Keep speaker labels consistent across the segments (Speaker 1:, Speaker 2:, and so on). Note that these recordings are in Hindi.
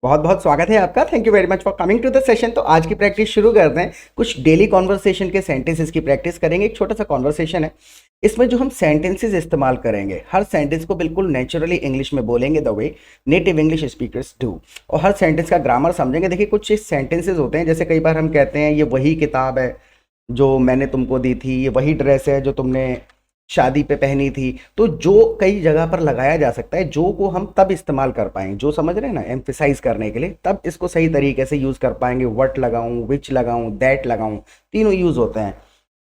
Speaker 1: बहुत बहुत स्वागत है आपका। Thank you very much for coming to the session. तो आज की प्रैक्टिस शुरू करते हैं। कुछ डेली कॉन्वर्सेशन के सेंटेंसेस की प्रैक्टिस करेंगे। एक छोटा सा कॉन्वर्सेशन है। इसमें जो हम सेंटेंसेस इस्तेमाल करेंगे, हर सेंटेंस को बिल्कुल नेचुरली इंग्लिश में बोलेंगे the way native English speakers do, और हर सेंटेंस का ग्रामर समझेंगे। देखिए, कुछ सेंटेंसेस होते हैं, जैसे कई बार हम कहते हैं ये वही किताब है जो मैंने तुमको दी थी, ये वही ड्रेस है जो तुमने शादी पे पहनी थी। तो जो कई जगह पर लगाया जा सकता है, जो को हम तब इस्तेमाल कर पाएंगे, जो समझ रहे हैं ना, एम्फिसाइज करने के लिए, तब इसको सही तरीके से यूज कर पाएंगे। व्हाट लगाऊं, विच लगाऊं, दैट लगाऊं, तीनों यूज होते हैं।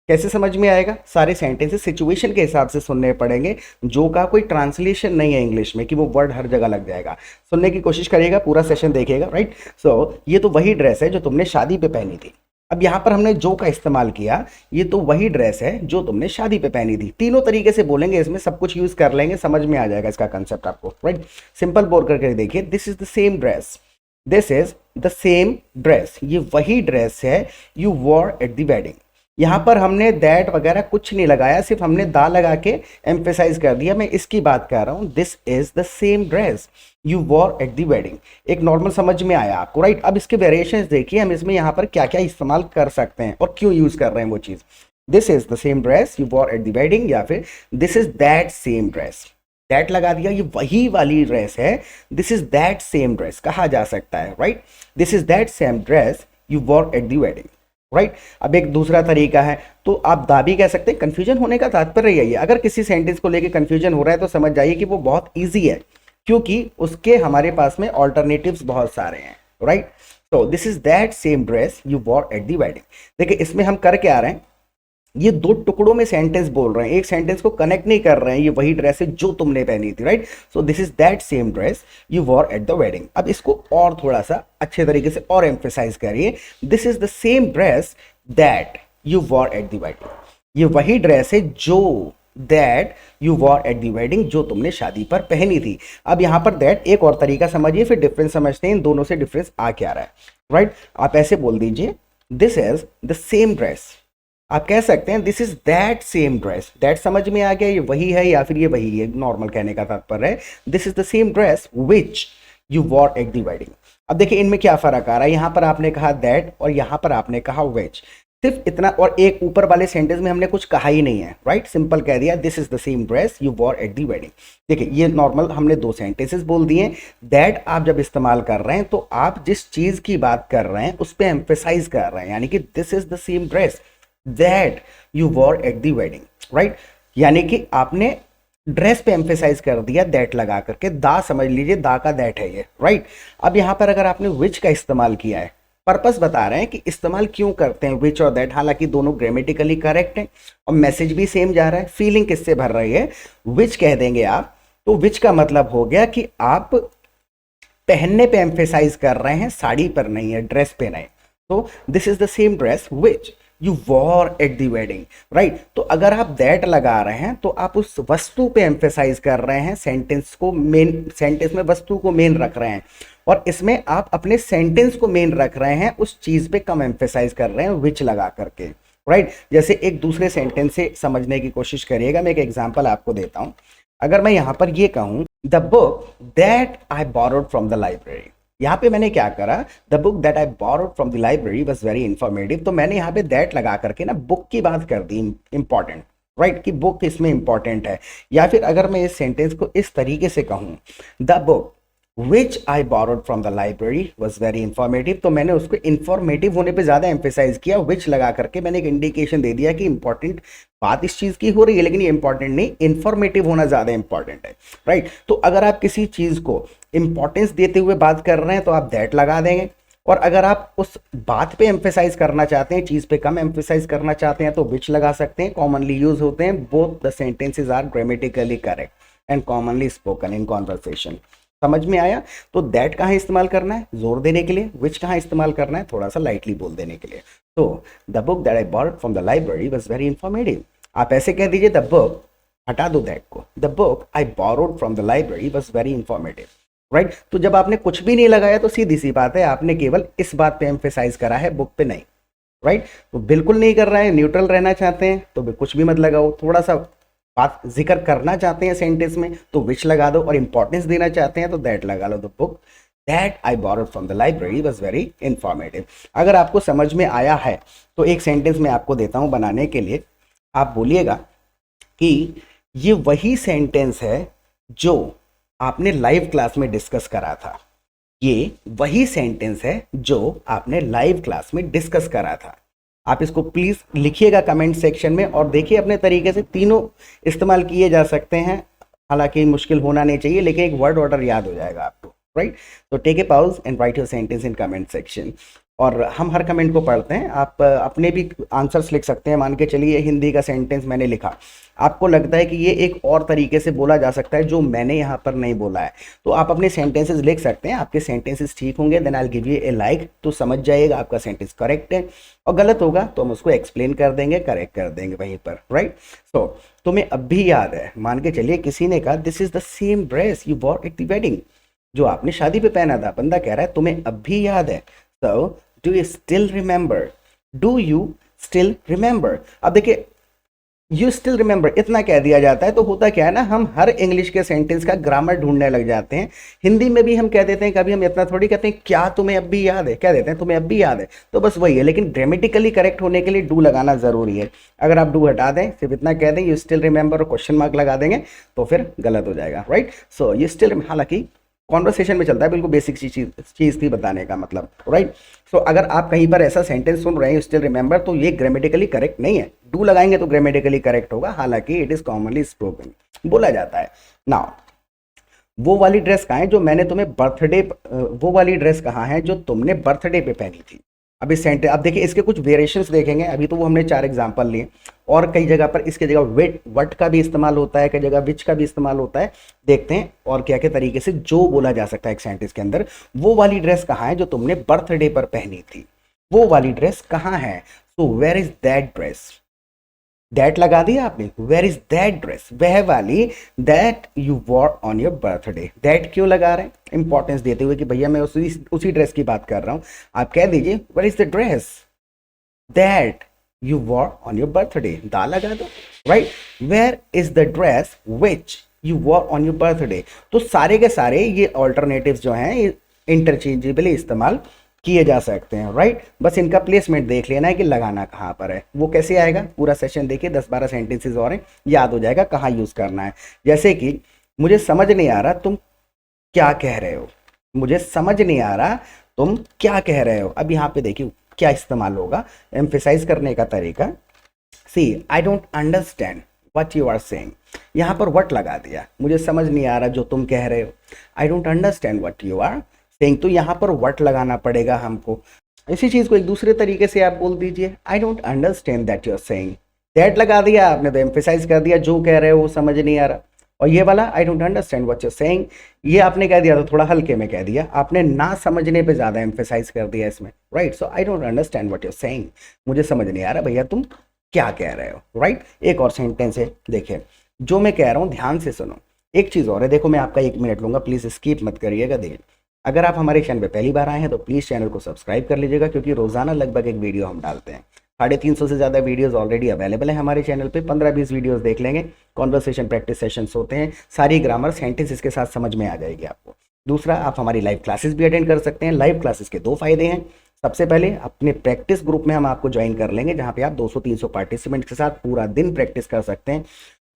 Speaker 1: कैसे समझ में आएगा? सारे सेंटेंसेस सिचुएशन के हिसाब से सुनने पड़ेंगे। जो का कोई ट्रांसलेशन नहीं है इंग्लिश में कि वो वर्ड हर जगह लग जाएगा। सुनने की कोशिश करिएगा, पूरा सेशन देखिएगा, राइट। सो ये तो वही ड्रेस है जो तुमने शादी पे पहनी थी। अब यहाँ पर हमने जो का इस्तेमाल किया, ये तो वही ड्रेस है जो तुमने शादी पे पहनी थी। तीनों तरीके से बोलेंगे, इसमें सब कुछ यूज कर लेंगे, समझ में आ जाएगा इसका कंसेप्ट आपको, राइट। सिंपल बोल करके देखिए, this is the same dress, this is the same dress, ये वही ड्रेस है you war at the wedding. यहाँ पर हमने दैट वगैरह कुछ नहीं लगाया, सिर्फ हमने दा लगा के एम्फेसाइज कर दिया। मैं इसकी बात कर रहा हूँ, this is the same dress you war at the wedding. एक नॉर्मल समझ में आया आपको, राइट। अब इसके वेरिएशंस देखिए, हम इसमें यहाँ पर क्या क्या इस्तेमाल कर सकते हैं और क्यों यूज कर रहे हैं वो चीज। This is the same dress you war at the wedding, या फिर this is that same dress, that लगा दिया, ये वही वाली ड्रेस है, this is that same dress कहा जा सकता है, right. This is that same dress you war at the wedding, right. अब एक दूसरा तरीका है, तो आप दा भी कह सकते हैं। कंफ्यूजन होने का तात्पर्य यही है, अगर किसी सेंटेंस को लेके कंफ्यूजन हो रहा है तो समझ जाइए कि वो बहुत इजी है, क्योंकि उसके हमारे पास में ऑल्टरनेटिव्स बहुत सारे हैं, राइट। तो this is that same dress you war at the wedding. देखिए, इसमें हम कर क्या रहे हैं, ये दो टुकड़ों में सेंटेंस बोल रहे हैं, एक सेंटेंस को कनेक्ट नहीं कर रहे हैं। ये वही ड्रेस है जो तुमने पहनी थी, right. So this is that same dress you war at the wedding. अब इसको और थोड़ा सा अच्छे तरीके से और एम्फेसाइज करिए, this is the same dress that you war at the wedding. ये वही ड्रेस है जो that you war at the wedding, जो तुमने शादी पर पहनी थी। अब यहां पर दैट एक और तरीका समझिए, फिर डिफरेंस समझते हैं इन दोनों से डिफरेंस आ क्या रहा है, राइट। आप ऐसे बोल दीजिए, this is the same dress. आप कह सकते हैं this is that same dress, that समझ में आ गया, ये वही है या फिर ये वही है, नॉर्मल कहने का तात्पर्य है। This is the same dress which you war at the wedding. अब देखिए, इनमें क्या फर्क आ रहा है, यहां पर आपने कहा दैट और यहां पर आपने कहा विच, सिर्फ इतना। और एक ऊपर वाले सेंटेंस में हमने कुछ कहा ही नहीं है, राइट। सिंपल कह दिया, this is the same dress you war at the wedding. देखिए, ये नॉर्मल हमने दो सेंटेंसेस बोल दिए। दैट आप जब इस्तेमाल कर रहे हैं तो आप जिस चीज की बात कर रहे हैं उस पर एम्फेसाइज कर रहे हैं, यानी कि this is the same dress that you war at the wedding, right. यानी कि आपने ड्रेस पे एम्फेसाइज कर दिया दैट लगा करके, दा समझ लीजिए, दा का दैट है ये, राइट। अब यहां पर अगर आपने विच का इस्तेमाल किया है, पर्पस बता रहे हैं कि इस्तेमाल क्यों करते हैं विच और दैट। हालांकि दोनों ग्रामेटिकली करेक्ट हैं और मैसेज भी सेम जा रहा है, फीलिंग किससे भर रही है, विच कह देंगे आप। तो विच का मतलब हो गया कि आप पहनने पे एम्फेसाइज कर रहे हैं, साड़ी पर नहीं है, ड्रेस पे नहीं। तो this is the same dress which you war at the wedding, right. तो अगर आप दैट लगा रहे हैं तो आप उस वस्तु पे एम्फेसाइज कर रहे हैं, सेंटेंस को मेन, सेंटेंस में वस्तु को मेन रख रहे हैं, और इसमें आप अपने सेंटेंस को मेन रख रहे हैं, उस चीज पे कम एम्फेसाइज कर रहे हैं विच लगा करके, राइट। जैसे एक दूसरे सेंटेंस से समझने की कोशिश करिएगा। मैं एक एग्जांपल आपको देता हूं। अगर मैं यहां पर ये कहूं, the book that I borrowed from the library, यहाँ पे मैंने क्या करा, the book that I borrowed from the library was very informative. तो मैंने यहाँ पे दैट लगा करके ना बुक की बात कर दी, इंपॉर्टेंट, राइट, कि बुक इसमें इंपॉर्टेंट है। या फिर अगर मैं इस सेंटेंस को इस तरीके से कहूँ, the book which I borrowed from the library was very informative, तो मैंने उसको इंफॉर्मेटिव होने पे ज्यादा एम्फेसाइज किया, विच लगा करके मैंने एक इंडिकेशन दे दिया कि इंपॉर्टेंट बात इस चीज की हो रही है, लेकिन ये इंपॉर्टेंट नहीं, इंफॉर्मेटिव होना ज्यादा इंपॉर्टेंट है, राइट। तो अगर आप किसी चीज को इंपॉर्टेंस देते हुए बात कर रहे हैं तो आप दैट लगा देंगे, और अगर आप उस बात पे एम्फेसाइज करना चाहते हैं, चीज पे कम एम्फेसाइज करना चाहते हैं, तो विच लगा सकते हैं। कॉमनली यूज होते हैं, both the sentences are grammatically correct and commonly spoken in conversation. समझ में आया? तो दैट कहाँ इस्तेमाल करना है, जोर देने के लिए, विच कहाँ इस्तेमाल करना है, थोड़ा सा लाइटली बोल देने के लिए। तो the book that I borrowed from the library was very informative. आप ऐसे कह दीजिए, द बुक, हटा दो दैट को, the book I borrowed from the library was very informative, right. तो जब आपने कुछ भी नहीं लगाया तो सीधी सी बात है, आपने केवल इस बात पे एम्फेसाइज करा है, बुक पे नहीं, राइट। तो बिल्कुल नहीं कर रहा है, न्यूट्रल रहना चाहते हैं तो कुछ भी मत लगाओ, थोड़ा सा बात जिक्र करना चाहते हैं सेंटेंस में तो विच लगा दो, और इंपॉर्टेंस देना चाहते हैं तो दैट लगा लो, the book that I borrowed from the library was very informative. अगर आपको समझ में आया है तो एक सेंटेंस मैं आपको देता हूं बनाने के लिए। आप बोलिएगा कि ये वही सेंटेंस है जो आपने लाइव क्लास में डिस्कस करा था। ये वही सेंटेंस है जो आपने लाइव क्लास में डिस्कस करा था। आप इसको प्लीज लिखिएगा कमेंट सेक्शन में और देखिए अपने तरीके से तीनों इस्तेमाल किए जा सकते हैं। हालांकि मुश्किल होना नहीं चाहिए, लेकिन एक वर्ड ऑर्डर याद हो जाएगा आपको, राइट। तो take a pause and write your sentence in comment section. और हम हर कमेंट को पढ़ते हैं। आप अपने भी आंसर्स लिख सकते हैं। मान के चलिए हिंदी का सेंटेंस मैंने लिखा, आपको लगता है कि ये एक और तरीके से बोला जा सकता है जो मैंने यहाँ पर नहीं बोला है, तो आप अपने सेंटेंसेस लिख सकते हैं। आपके सेंटेंसेस ठीक होंगे then I give you a like, तो समझ जाइएगा आपका सेंटेंस करेक्ट है। और गलत होगा तो हम उसको एक्सप्लेन कर देंगे, करेक्ट कर देंगे वहीं पर, राइट। सो तुम्हें अब भी याद है, मान के चलिए किसी ने कहा this is the same dress you war at the wedding, जो आपने शादी पे पहना था। बंदा कह रहा है तुम्हें अब भी याद है। So do you still remember, do you still remember. अब देखिए यू स्टिल रिमेंबर इतना कह दिया जाता है तो होता क्या है ना, हम हर इंग्लिश के सेंटेंस का ग्रामर ढूंढने लग जाते हैं। हिंदी में भी हम कह देते हैं, कभी हम इतना थोड़ी कहते हैं क्या तुम्हें अब भी याद है, कह देते हैं तुम्हें अब भी याद है, तो बस वही है। लेकिन ग्रामेटिकली करेक्ट होने के लिए डू लगाना जरूरी है। अगर आप डू हटा दें, सिर्फ इतना कह दें यू स्टिल रिमेंबर और क्वेश्चन मार्क लगा देंगे तो फिर गलत हो जाएगा, राइट। सो यू स्टिल, हालांकि कॉन्वर्सेशन में चलता है, बिल्कुल बेसिक चीज थी बताने का मतलब, राइट। सो अगर आप कहीं पर ऐसा सेंटेंस सुन रहे हैं स्टिल रिमेंबर, तो ये ग्रामेटिकली करेक्ट नहीं है। डू लगाएंगे तो ग्रामेटिकली करेक्ट होगा, हालांकि इट इज कॉमनली स्पोकन, बोला जाता है। नाउ वो वाली ड्रेस कहाँ है जो मैंने तुम्हें बर्थडे, वो वाली ड्रेस कहाँ है जो तुमने बर्थडे पे पहनी थी। अब इस सेंटेंस, अब देखिए इसके कुछ वेरिएशंस देखेंगे। अभी तो वो हमने 4 एग्जांपल लिए, और कई जगह पर इसके जगह वेट वट का भी इस्तेमाल होता है, कई जगह विच का भी इस्तेमाल होता है। देखते हैं और क्या क्या तरीके से जो बोला जा सकता है एक सेंटेंस के अंदर। वो वाली ड्रेस कहाँ है जो तुमने बर्थडे पर पहनी थी, वो वाली ड्रेस कहाँ है। So where is that dress, that लगा दिया आपने, वेयर इज दैट ड्रेस, वह वाली that you wore on your birthday. That क्यों लगा रहे हैं, इंपॉर्टेंस देते हुए कि भैया मैं उसी ड्रेस की बात कर रहा हूं। आप कह दीजिए where is the dress that you wore on your birthday, दा लगा दो, right. Where is the dress which you wore on your birthday. तो सारे के सारे ये ऑल्टरनेटिव्स जो हैं इंटरचेंजेबली इस्तेमाल किए जा सकते हैं, राइट। बस इनका प्लेसमेंट देख लेना है कि लगाना कहाँ पर है। वो कैसे आएगा, पूरा सेशन देखिए, 10-12 सेंटेंसेस और हैं, याद हो जाएगा कहाँ यूज करना है। जैसे कि मुझे समझ नहीं आ रहा तुम क्या कह रहे हो, मुझे समझ नहीं आ रहा तुम क्या कह रहे हो। अब यहाँ पे देखिए क्या इस्तेमाल होगा एम्फेसाइज करने का तरीका। See I don't understand what you are saying, यहाँ पर वट लगा दिया, मुझे समझ नहीं आ रहा जो तुम कह रहे हो। I don't understand what you are saying, तो यहाँ पर वट लगाना पड़ेगा हमको। इसी चीज को एक दूसरे तरीके से आप बोल दीजिए, I don't understand that you are saying. That लगा दिया आपने तो एम्फेसाइज कर दिया, जो कह रहे हो वो समझ नहीं आ रहा। और ये वाला I don't understand what you are saying, ये आपने कह दिया तो थोड़ा हल्के में कह दिया, आपने ना समझने पे ज्यादा एम्फेसाइज कर दिया इसमें, right. So I don't understand what you are saying, मुझे समझ नहीं आ रहा भैया तुम क्या कह रहे हो, राइट। एक और सेंटेंस है, देखिए जो मैं कह रहा हूँ ध्यान से सुनो। एक चीज और है, देखो मैं आपका 1 मिनट लूंगा, प्लीज स्किप मत करिएगा। देखिए अगर आप हमारे चैनल पे पहली बार आए हैं तो प्लीज़ चैनल को सब्सक्राइब कर लीजिएगा, क्योंकि रोज़ाना लगभग एक वीडियो हम डालते हैं। 350 से ज़्यादा वीडियोस ऑलरेडी अवेलेबल है हमारे चैनल पे। 15-20 वीडियोस देख लेंगे, कॉन्वर्सेशन प्रैक्टिस सेशंस होते हैं, सारी ग्रामर सेंटेंस इसके साथ समझ में आ जाएगी आपको। दूसरा, आप हमारी लाइव क्लासेस भी अटेंड कर सकते हैं। लाइव क्लासेस के 2 फायदे हैं। सबसे पहले अपने प्रैक्टिस ग्रुप में हम आपको ज्वाइन कर लेंगे, जहाँ पे आप 200-300 पार्टिसिपेंट्स के साथ पूरा दिन प्रैक्टिस कर सकते हैं,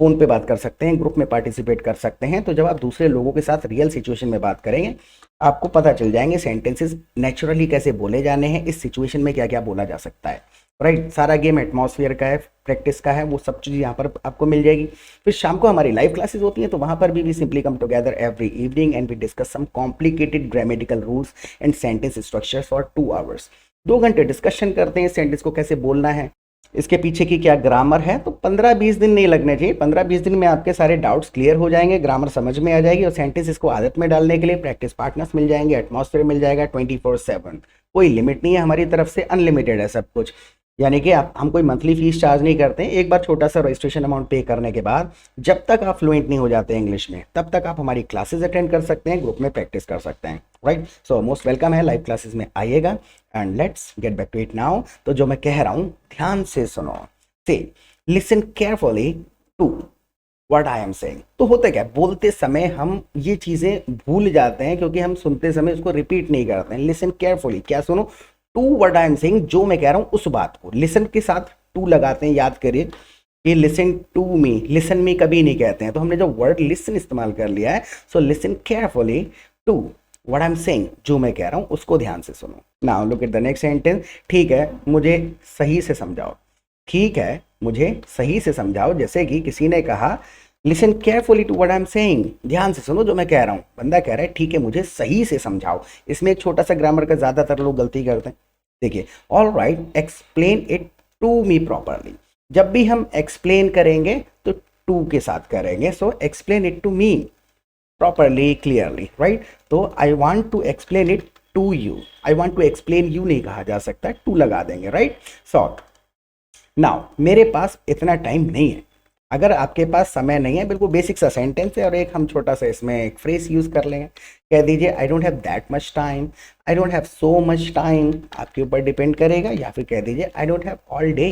Speaker 1: फ़ोन पे बात कर सकते हैं, ग्रुप में पार्टिसिपेट कर सकते हैं। तो जब आप दूसरे लोगों के साथ रियल सिचुएशन में बात करेंगे, आपको पता चल जाएंगे सेंटेंसेस नेचुरली कैसे बोले जाने हैं, इस सिचुएशन में क्या क्या बोला जा सकता है, राइट। सारा गेम एटमॉस्फेयर का है, प्रैक्टिस का है, वो सब चीज़ यहाँ पर आपको मिल जाएगी। फिर शाम को हमारी लाइव क्लासेस होती हैं, तो वहाँ पर भी we simply come together every evening and we discuss some complicated grammatical rules and sentence structure for 2 hours. 2 घंटे डिस्कशन करते हैं सेंटेंस को कैसे बोलना है, इसके पीछे की क्या ग्रामर है। तो 15-20 दिन नहीं लगने चाहिए, 15-20 दिन में आपके सारे डाउट्स क्लियर हो जाएंगे, ग्रामर समझ में आ जाएगी, और सेंटेंस इसको आदत में डालने के लिए प्रैक्टिस पार्टनर्स मिल जाएंगे, एटमॉस्फेयर मिल जाएगा 24/7। कोई लिमिट नहीं है हमारी तरफ से, अनलिमिटेड है सब कुछ। यानी कि हम कोई मंथली फीस चार्ज नहीं करते हैं। एक बार छोटा सा रजिस्ट्रेशन अमाउंट पे करने के बाद जब तक आप फ्लुएंट नहीं हो जाते इंग्लिश में, तब तक आप हमारी क्लासेस अटेंड कर सकते हैं, ग्रुप में प्रैक्टिस कर सकते हैं, राइट। सो मोस्ट वेलकम है, लाइव क्लासेस में आइएगा। And let's get back to it now. तो जो मैं कह रहा हूँ ध्यान से सुनो, से listen carefully to what I am saying. तो होता क्या है, बोलते समय हम ये चीजें भूल जाते हैं क्योंकि हम सुनते समय उसको रिपीट नहीं करते हैं। लिसन केयरफुली, क्या सुनो, to what I am saying, जो मैं कह रहा हूं उस बात को। लिसन के साथ टू लगाते हैं, याद करिए कि listen to me, listen me कभी नहीं कहते हैं, तो हमने जो वर्ड लिसन इस्तेमाल कर लिया है। So listen carefully to what I am saying, जो मैं कह रहा हूं उसको ध्यान से सुनो। Now look at the next sentence. ठीक है मुझे सही से समझाओ, ठीक है मुझे सही से समझाओ। जैसे कि किसी ने कहा listen carefully to what I am saying, ध्यान से सुनो जो मैं कह रहा हूं। बंदा कह रहा है ठीक है मुझे सही से समझाओ। इसमें एक छोटा सा ग्रामर का ज्यादातर लोग गलती करते हैं। देखिए, all right explain it to me properly. जब भी हम एक्सप्लेन करेंगे तो टू के साथ करेंगे। So explain it to me properly, clearly, right. तो I want to explain it to you, I want to explain you नहीं कहा जा सकता, टू लगा देंगे, राइट। सो नाउ मेरे पास इतना टाइम नहीं है। अगर आपके पास समय नहीं है, बिल्कुल बेसिक सा सेंटेंस है, और एक हम छोटा सा इसमें एक फ्रेज यूज कर लेंगे। कह दीजिए I don't have that much time, I don't have so much time, आपके ऊपर डिपेंड करेगा। या फिर कह दीजिए I don't have all day.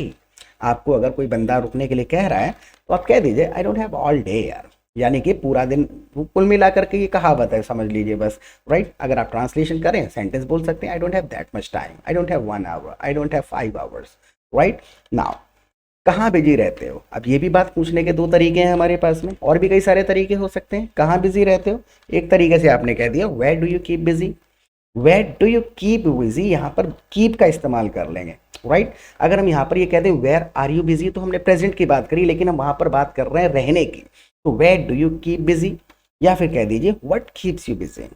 Speaker 1: आपको अगर कोई बंदा रुकने के लिए कह रहा है तो आप कह दीजिए I don't have all day यार, यानी कि पूरा दिन। कुल मिला करके ये कहावत है, समझ लीजिए बस, राइट। अगर आप ट्रांसलेशन करें सेंटेंस बोल सकते हैं I don't have that much time, I don't have 1 hour, I don't have 5 hours, right. Now कहाँ बिजी रहते हो, अब ये भी बात पूछने के दो तरीके हैं हमारे पास में, और भी कई सारे तरीके हो सकते हैं। कहाँ बिजी रहते हो, एक तरीके से आपने कह दिया where do you keep busy, where do you keep busy, यहाँ पर कीप का इस्तेमाल कर लेंगे, राइट। अगर हम यहाँ पर ये कह दें वेयर आर यू बिजी, तो हमने प्रेजेंट की बात करी, लेकिन हम वहाँ पर बात कर रहे हैं रहने की। तो where do you keep busy, या फिर कह दीजिए what keeps you busy,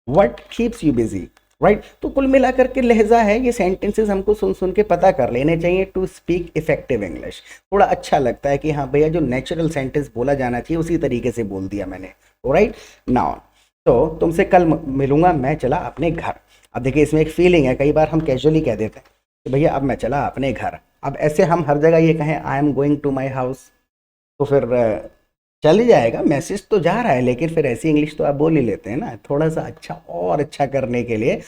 Speaker 1: what keeps you busy, right. तो कुल मिलाकर के लहजा है, ये सेंटेंसेस हमको सुन सुन के पता कर लेने चाहिए टू स्पीक इफेक्टिव इंग्लिश। थोड़ा अच्छा लगता है कि हाँ भैया जो नेचुरल सेंटेंस बोला जाना चाहिए उसी तरीके से बोल दिया मैंने, राइट। नाउ तो तुमसे कल मिलूंगा, मैं चला अपने घर। अब देखिए इसमें एक फीलिंग है, कई बार हम कैजुअली कह देते हैं कि भैया अब मैं चला अपने घर। अब ऐसे हम हर जगह ये कहें I am going to my house, तो फिर चल ही जाएगा, मैसेज तो जा रहा है, लेकिन फिर ऐसी इंग्लिश तो आप बोल ही लेते हैं ना, थोड़ा सा अच्छा और अच्छा करने के लिए।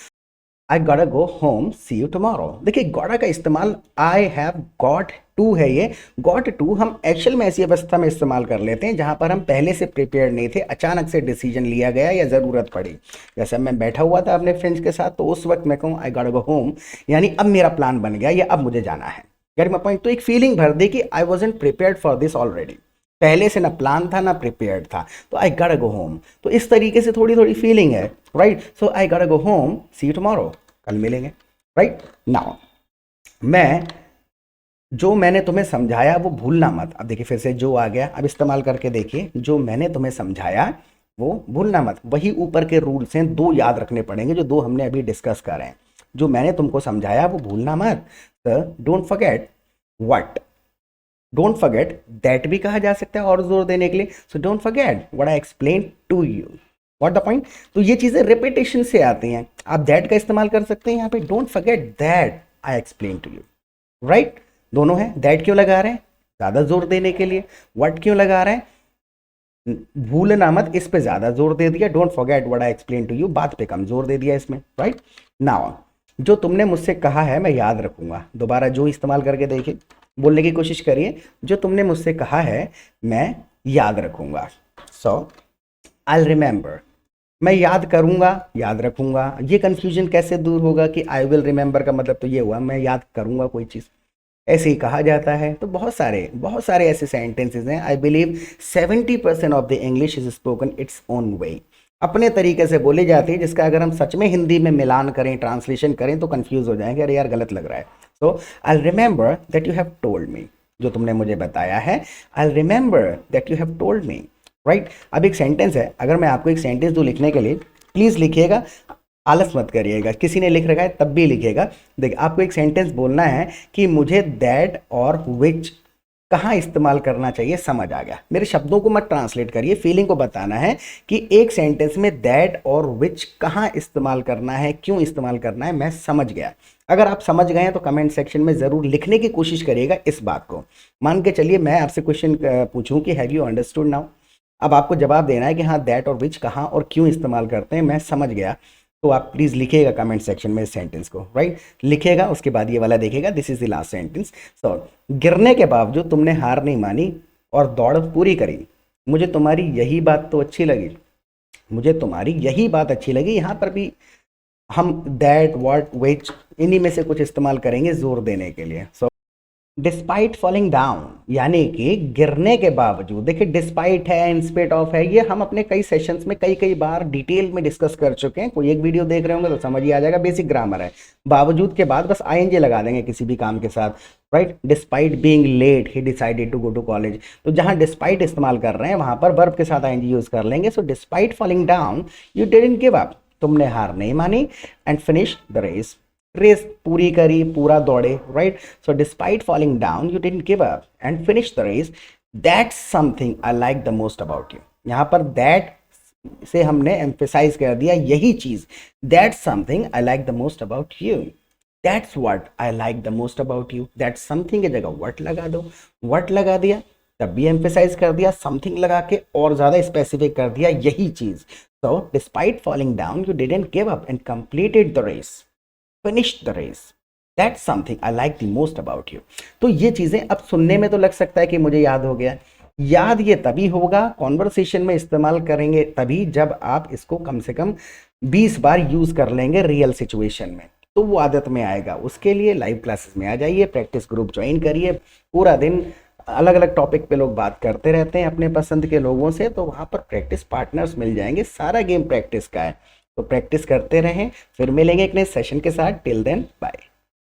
Speaker 1: I gotta go home, see you tomorrow. देखिए गॉटा का इस्तेमाल आई हैव गॉट टू है, ये गॉट टू हम एक्चुअल में ऐसी अवस्था में इस्तेमाल कर लेते हैं जहां पर हम पहले से प्रिपेयर नहीं थे, अचानक से डिसीजन लिया गया या ज़रूरत पड़ी। जैसे मैं बैठा हुआ था अपने फ्रेंड्स के साथ, तो उस वक्त मैं कहूँ आई गॉटा गो होम, यानी अब मेरा प्लान बन गया या अब मुझे जाना है। Gate my point. तो एक फीलिंग भर दी कि आई wasn't prepared for this already, पहले से ना प्लान था ना प्रिपेयर्ड था, तो आई गॉटा गो होम। तो इस तरीके से थोड़ी थोड़ी फीलिंग है, right. So I gotta go home, see you tomorrow, कल मिलेंगे, राइट। नाउ मैं जो मैंने तुम्हें समझाया वो भूलना मत। अब देखिए फिर से जो आ गया, अब इस्तेमाल करके देखिए, जो मैंने तुम्हें समझाया वो भूलना मत। वही ऊपर के रूल्स हैं, दो याद रखने पड़ेंगे जो दो हमने अभी डिस्कस करे हैं। जो मैंने तुमको समझाया वो भूलना मत, don't forget what, don't forget that भी कहा जा सकता है और जोर देने के लिए। So don't forget what I explain to you, what the point. तो ये चीजें रिपीटेशन से आती हैं, आप दैट का इस्तेमाल कर सकते हैं यहाँ पे, don't forget that I explain to you, right. दोनों है, दैट क्यों लगा रहे हैं, ज्यादा जोर देने के लिए। व्हाट क्यों लगा रहे हैं, भूलना मत, इस पे ज्यादा जोर दे दिया। Don't forget what I explain to you, बात पे कम जोर दे दिया इसमें, राइट। नाउ जो तुमने मुझसे कहा है मैं याद रखूंगा, दोबारा जो इस्तेमाल करके देखिए, बोलने की कोशिश करिए, जो तुमने मुझसे कहा है मैं याद रखूंगा। सो आई रिमेंबर, मैं याद करूंगा, याद रखूंगा। ये कंफ्यूजन कैसे दूर होगा कि आई विल रिमेंबर का मतलब तो ये हुआ मैं याद करूंगा कोई चीज़, ऐसे ही कहा जाता है। तो बहुत सारे ऐसे सेंटेंसेस हैं। I believe 70% of the English is spoken its own way, अपने तरीके से बोली जाती है, जिसका अगर हम सच में हिंदी में मिलान करें, ट्रांसलेशन करें तो कंफ्यूज हो जाएंगे, अरे यार गलत लग रहा है। So I remember that you have told me, जो तुमने मुझे बताया है, I remember that you have told me, right. अब एक सेंटेंस है, अगर मैं आपको एक सेंटेंस दूँ लिखने के लिए, प्लीज़ लिखिएगा, आलस मत करिएगा। किसी ने लिख रखा है तब भी लिखिएगा। देखिए आपको एक सेंटेंस बोलना है कि मुझे दैट और विच कहाँ इस्तेमाल करना चाहिए समझ आ गया। मेरे शब्दों को मत ट्रांसलेट करिए, फीलिंग को बताना है कि एक सेंटेंस में दैट और विच कहाँ इस्तेमाल करना है, क्यों इस्तेमाल करना है, मैं समझ गया। अगर आप समझ गए हैं तो कमेंट सेक्शन में ज़रूर लिखने की कोशिश करिएगा इस बात को। मान के चलिए मैं आपसे क्वेश्चन पूछूं कि हैव यू अंडरस्टूड नाउ, अब आपको जवाब देना है कि हाँ दैट और विच कहाँ और क्यों इस्तेमाल करते हैं, मैं समझ गया। तो आप प्लीज़ लिखिएगा कमेंट सेक्शन में इस सेंटेंस को, राइट। लिखिएगा, उसके बाद ये वाला देखिएगा, this is the last sentence. So गिरने के बावजूद तुमने हार नहीं मानी और दौड़ पूरी करी, मुझे तुम्हारी यही बात तो अच्छी लगी, मुझे तुम्हारी यही बात अच्छी लगी। यहाँ पर भी हम दैट, व्हाट, विच, इन्हीं में से कुछ इस्तेमाल करेंगे जोर देने के लिए। सो डिस्पाइट फॉलिंग डाउन, यानी कि गिरने के बावजूद। देखिए डिस्पाइट है, इन स्पेट ऑफ है, ये हम अपने कई सेशंस में कई कई बार डिटेल में डिस्कस कर चुके हैं। कोई एक वीडियो देख रहे होंगे तो समझ ही आ जाएगा, बेसिक ग्रामर है। बावजूद के बाद बस आईएनजी लगा देंगे किसी भी काम के साथ, right. Despite being late he decided to go to college, तो जहां डिस्पाइट इस्तेमाल कर रहे हैं वहां पर वर्ब के साथ आईएनजी यूज कर लेंगे। So despite falling down you didn't give up, तुमने हार नहीं मानी, and finish the race, race पूरी करी, पूरा दौड़े, right. So despite falling down you didn't give up and finish the race, that's something I like the most about you. यहाँ पर दैट से हमने एम्फेसाइज कर दिया यही चीज, that's something I like the most about you, that's what I like the most about you. That's something की जगह व्हाट लगा दो, व्हाट लगा दिया तब भी एम्फेसाइज कर दिया, समथिंग लगा के और ज्यादा स्पेसिफिक कर दिया यही चीज। So despite falling down you didn't give up and completed the race, finish the race, that's something I like the most about you. तो ये चीजें अब सुनने में तो लग सकता है कि मुझे याद हो गया, याद ये तभी होगा, कॉन्वर्सेशन में इस्तेमाल करेंगे तभी जब आप इसको कम से कम 20 बार यूज कर लेंगे रियल सिचुएशन में, तो वो आदत में आएगा। उसके लिए लाइव क्लासेस में आ जाइए, प्रैक्टिस ग्रुप ज्वाइन करिए, पूरा दिन अलग अलग टॉपिक पे लोग बात करते रहते हैं अपने पसंद के लोगों से, तो वहाँ पर प्रैक्टिस पार्टनर्स मिल जाएंगे, सारा गेम प्रैक्टिस का है। तो प्रैक्टिस करते रहें, फिर मिलेंगे एक नए सेशन के साथ। Till then bye.